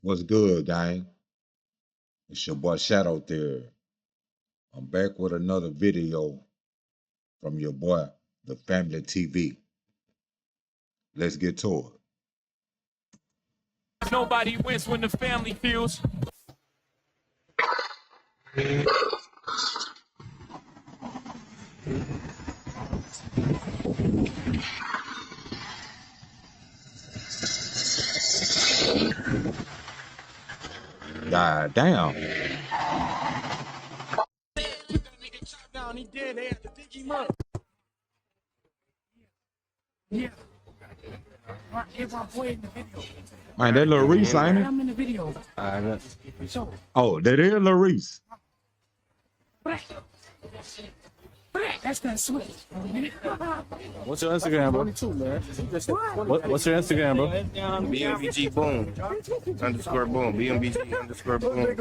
What's good, gang? It's your boy Shadow there. I'm back with another video from your boy, the Family TV. Let's get to Nobody wins when the family feels. it. God damn. He did. They had to dig him up. Yeah. If I'm playing the video. Man, that Lil Reese, ain't it? I'm in the video. So, Oh, that is Lil Reese. that's that switch. What's your Instagram, bro? 22, man. What's your Instagram, bro? BMBG Boom underscore Boom. BMBG underscore Boom. Need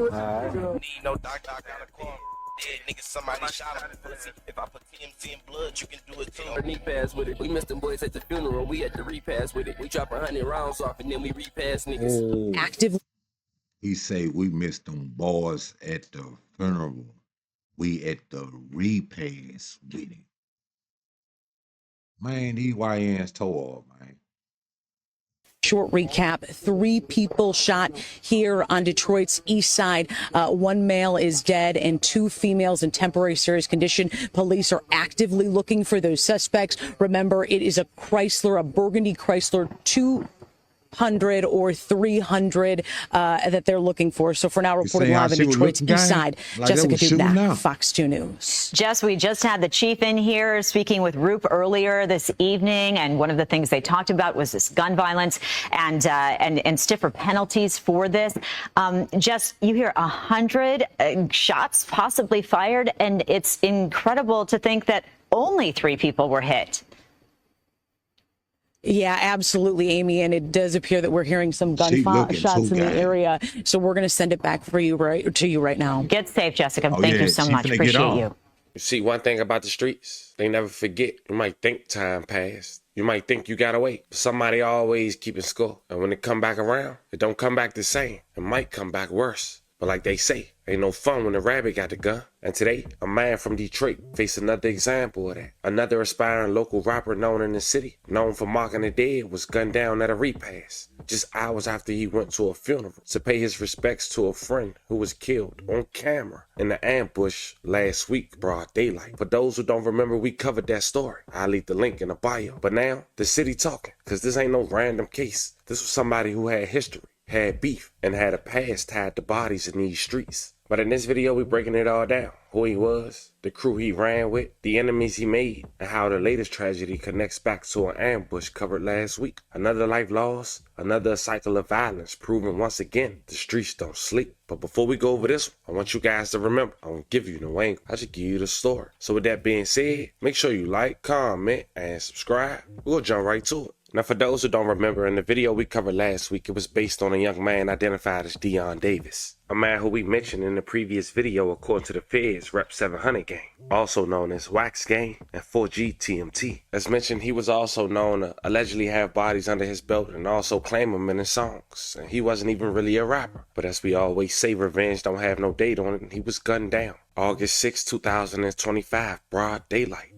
no doc on the corner. Dead nigga, somebody shot him. If I put TMZ in blood, you can do it too. Repass with it. We missed them boys at the funeral. We had to repass with it. We drop 100 rounds off and then we repass niggas. Active. He say we missed them boys at the funeral. We at the repast with him. Man, these YNs tore up, man. Short recap, 3 people shot here on Detroit's east side. 1 male is dead and 2 females in temporary serious condition. Police are actively looking for those suspects. Remember, it is a burgundy Chrysler 200 or 300 that they're looking for. So for now, reporting live in Detroit's east side, Jessica Dubnak, Fox 2 News. Jess, we just had the chief in here speaking with Roop earlier this evening, and one of the things they talked about was this gun violence and stiffer penalties for this. Jess, you hear 100 shots possibly fired, and it's incredible to think that only 3 people were hit. Yeah, absolutely, Amy. And it does appear that we're hearing some gunshots in the area. So we're going to send it back to you right now. Get safe, Jessica. Thank you so much. Appreciate you. You see, one thing about the streets, they never forget. You might think time passed. You might think you got away. But somebody always keeping score. And when it come back around, it don't come back the same. It might come back worse. But like they say, ain't no fun when the rabbit got the gun. And today, a man from Detroit faced another example of that. Another aspiring local rapper known in the city, known for mocking the dead, was gunned down at a repast just hours after he went to a funeral to pay his respects to a friend who was killed on camera in the ambush last week, broad daylight. For those who don't remember, we covered that story. I'll leave the link in the bio. But now, the city talking, because this ain't no random case. This was somebody who had history, had beef, and had a past tied to bodies in these streets. But in this video, we breaking it all down. Who he was, the crew he ran with, the enemies he made, and how the latest tragedy connects back to an ambush covered last week. Another life lost, another cycle of violence, proving once again the streets don't sleep. But before we go over this one, I want you guys to remember, I won't give you no angle, I just give you the story. So with that being said, make sure you like, comment, and subscribe. We'll jump right to it. Now, for those who don't remember, in the video we covered last week, it was based on a young man identified as Deon Davis, a man who we mentioned in the previous video according to the Feds Rep 700 gang, also known as Wax Gang and 4G TMT. As mentioned, he was also known to allegedly have bodies under his belt and also claim them in his songs. And he wasn't even really a rapper, but as we always say, revenge don't have no date on it, and he was gunned down August 6, 2025, broad daylight.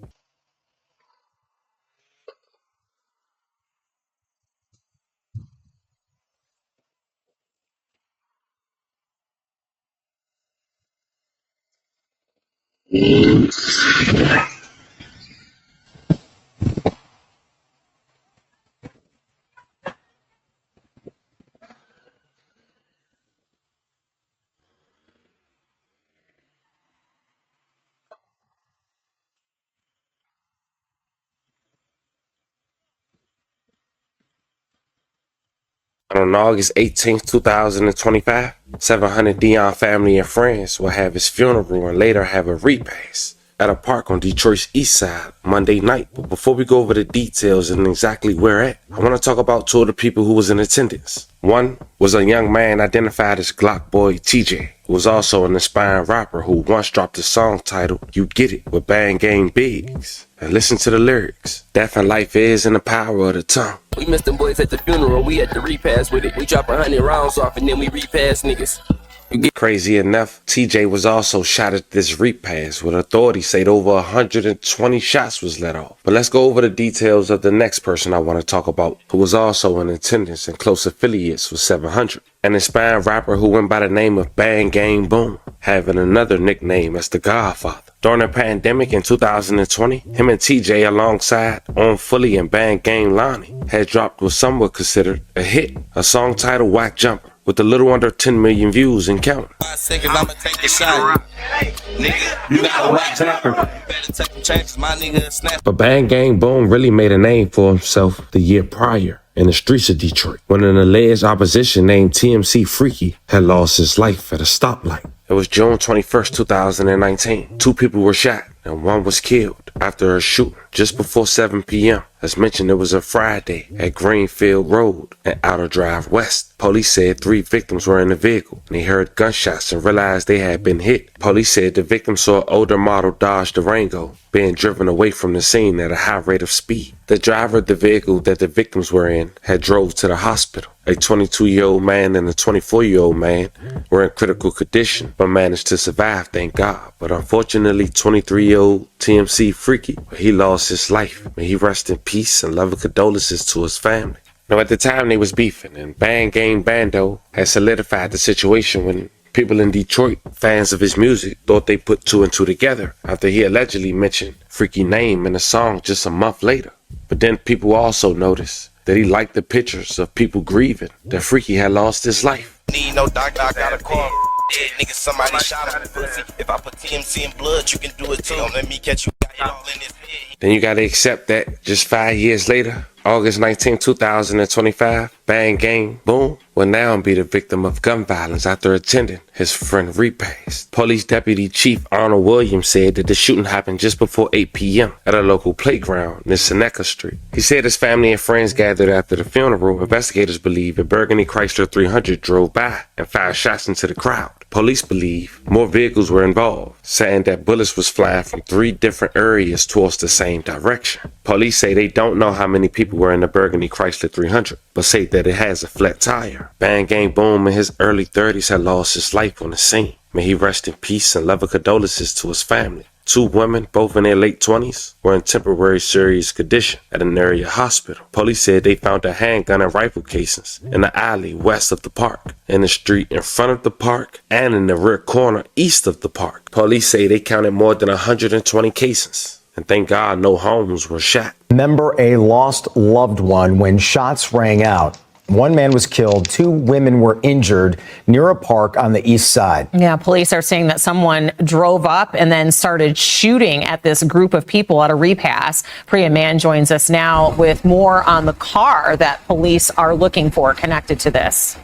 On August 18th, 2025, 700 Deon family and friends will have his funeral and later have a repast at a park on Detroit's east side Monday night. But before we go over the details and exactly where at, I want to talk about 2 of the people who was in attendance. One was a young man identified as Glock Boy TJ, who was also an aspiring rapper who once dropped a song titled You Get It with Bandgang Biggs. And listen to the lyrics. Death and life is in the power of the tongue. We missed them boys at the funeral, we at the repast with it. We drop 100 rounds off and then we repass niggas. Crazy enough, TJ was also shot at this repast, with authorities say over 120 shots was let off. But let's go over the details of the next person I want to talk about, who was also in attendance and close affiliates with 700. An aspiring rapper who went by the name of Bandgang Boom, having another nickname as the Godfather. During the pandemic in 2020, him and TJ alongside On Fully and Bandgang Lonnie had dropped what some would consider a hit, a song titled Whack Jumper, with a little under 10 million views and counting. 5 seconds, I'ma take the shot. Nigga, you got a whack jumper. Better take them chances, my nigga snap. But Bandgang Boom really made a name for himself the year prior in the streets of Detroit, when an alleged opposition named TMC Freaky had lost his life at a stoplight. It was June 21st, 2019. 2 people were shot and 1 was killed after a shooting just before 7 p.m. As mentioned, it was a Friday at Greenfield Road and Outer Drive West. Police said 3 victims were in the vehicle and they heard gunshots and realized they had been hit. Police said the victims saw an older model Dodge Durango being driven away from the scene at a high rate of speed. The driver of the vehicle that the victims were in had drove to the hospital. A 22-year-old man and a 24-year-old man were in critical condition but managed to survive, thank God. But unfortunately, 23-year-old TMC Freaky, he lost his life. May he rest in peace and love and condolences to his family. Now, at the time they was beefing, and Bandgang Bando had solidified the situation when people in Detroit, fans of his music, thought they put 2 and 2 together after he allegedly mentioned Freaky name in a song just a month later. But then people also noticed that he liked the pictures of people grieving that Freaky had lost his life. Need no doctor, I got a call. Dead nigga, somebody shot him. If I put TMC in blood, you can do it too. Don't let me catch you. Got it all in his head. Then you gotta accept that just 5 years later, August 19, 2025, Bandgang Boom will now be the victim of gun violence after attending his friend repast. Police Deputy Chief Arnold Williams said that the shooting happened just before 8 p.m. at a local playground near Seneca Street. He said his family and friends gathered after the funeral. Investigators believe a Burgundy Chrysler 300 drove by and fired shots into the crowd. Police believe more vehicles were involved, saying that bullets was flying from 3 different areas towards the same direction. Police say they don't know how many people were in the Burgundy Chrysler 300, but say that it has a flat tire. Bandgang Boom in his early 30s had lost his life on the scene. May he rest in peace and love and condolences to his family. 2 women, both in their late 20s, were in temporary serious condition at an area hospital. Police said they found a handgun and rifle casings in the alley west of the park, in the street in front of the park, and in the rear corner east of the park. Police say they counted more than 120 casings, and thank God no homes were shot. Remember a lost loved one when shots rang out. 1 man was killed, 2 women were injured near a park on the east side. Yeah, police are saying that someone drove up and then started shooting at this group of people at a repass. Priya Mann joins us now with more on the car that police are looking for connected to this.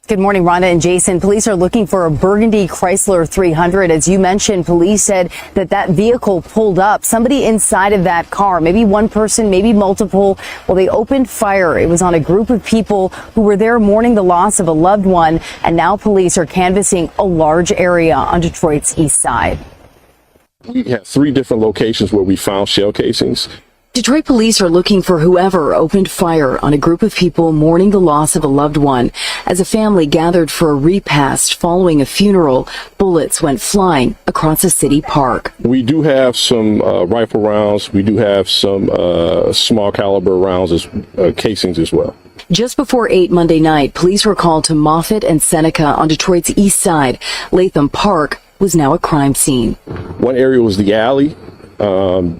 Good morning, Rhonda and Jason. Police are looking for a Burgundy Chrysler 300. As you mentioned, police said that vehicle pulled up. Somebody inside of that car, maybe one person, maybe multiple. Well, they opened fire. It was on a group of people who were there mourning the loss of a loved one. And now police are canvassing a large area on Detroit's east side. We have 3 different locations where we found shell casings. Detroit police are looking for whoever opened fire on a group of people mourning the loss of a loved one. As a family gathered for a repast following a funeral, bullets went flying across a city park. We do have some rifle rounds. We do have some small caliber rounds, casings as well. Just before 8 Monday night, police were called to Moffett and Seneca on Detroit's east side. Latham Park was now a crime scene. One area was the alley,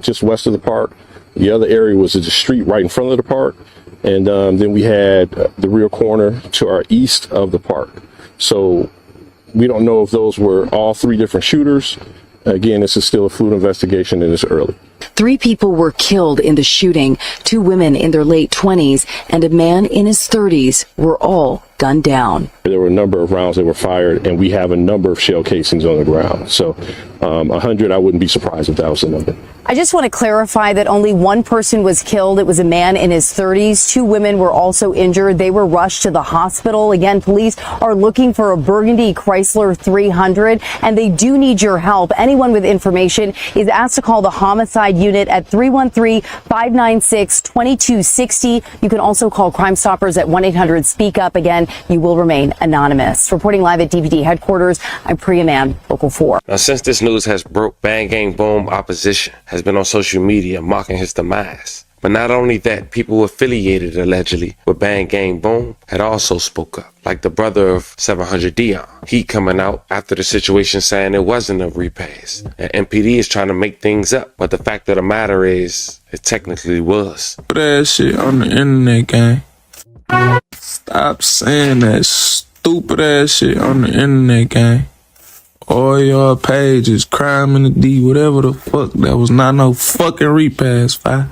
just west of the park. The other area was the street right in front of the park. And then we had the rear corner to our east of the park. So we don't know if those were all 3 different shooters. Again, this is still a fluid investigation and it's early. 3 people were killed in the shooting. 2 women in their late 20s and a man in his 30s were all gunned down. There were a number of rounds that were fired, and we have a number of shell casings on the ground. So 100, I wouldn't be surprised if that was the number. I just want to clarify that only 1 person was killed. It was a man in his 30s. 2 women were also injured. They were rushed to the hospital. Again, police are looking for a burgundy Chrysler 300, and they do need your help. Anyone with information is asked to call the homicide unit at 313-596-2260. You can also call Crime Stoppers at 1-800-SPEAK-UP. Again, you will remain anonymous. Reporting live at DVD headquarters, I'm Priya Mann, Local 4. Now, since this news has broke, Bandgang Boom opposition has been on social media mocking his demise. But not only that, people affiliated allegedly with Bandgang Boom had also spoke up, like the brother of 700 Dion. He coming out after the situation saying it wasn't a repass. And MPD is trying to make things up, but the fact of the matter is, it technically was. That shit on the internet, gang. Stop saying that stupid ass shit on the internet, gang. All your pages, crime in the D, whatever the fuck. That was not no fucking repass, fi.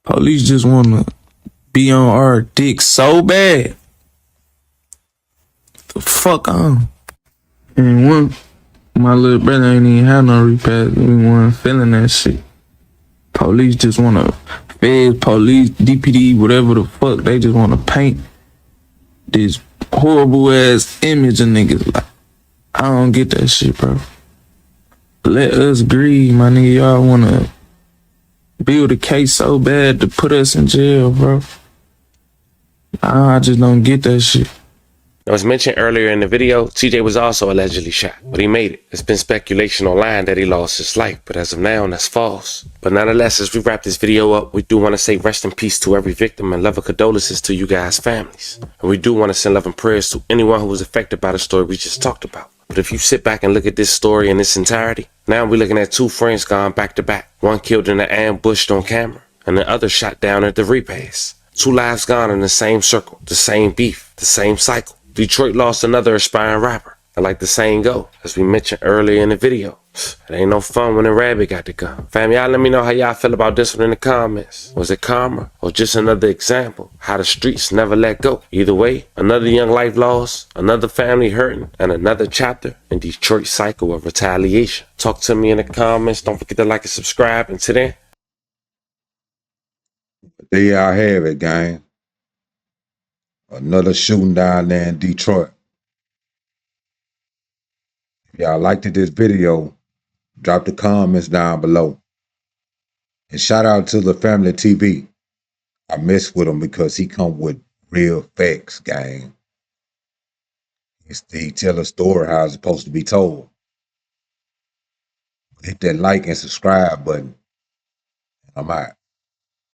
Police just wanna be on our dick so bad. The fuck on. And one, my little brother ain't even had no repass. We weren't feeling that shit. Police just wanna, feds, police, DPD, whatever the fuck, they just wanna paint this horrible ass image of niggas. Like, I don't get that shit, bro. Let us grieve, my nigga. Y'all wanna build a case so bad to put us in jail, bro. I just don't get that shit. Now, as mentioned earlier in the video, TJ was also allegedly shot, but he made it. There's been speculation online that he lost his life, but as of now, that's false. But nonetheless, as we wrap this video up, we do want to say rest in peace to every victim and love and condolences to you guys' families. And we do want to send love and prayers to anyone who was affected by the story we just talked about. But if you sit back and look at this story in its entirety, now we're looking at 2 friends gone back to back. One killed in an ambush on camera, and the other shot down at the repass. 2 lives gone in the same circle, the same beef, the same cycle. Detroit lost another aspiring rapper. And like the saying go, as we mentioned earlier in the video, it ain't no fun when a rabbit got the gun. Fam, y'all let me know how y'all feel about this one in the comments. Was it karma or just another example? How the streets never let go. Either way, another young life lost, another family hurting, and another chapter in Detroit's cycle of retaliation. Talk to me in the comments. Don't forget to like and subscribe. Until then, there y'all have it, gang. Another shooting down there in Detroit. If y'all liked this video, drop the comments down below. And shout out to the family TV. I mess with him because he come with real facts, gang. He tell a story how it's supposed to be told. Hit that like and subscribe button. I'm out.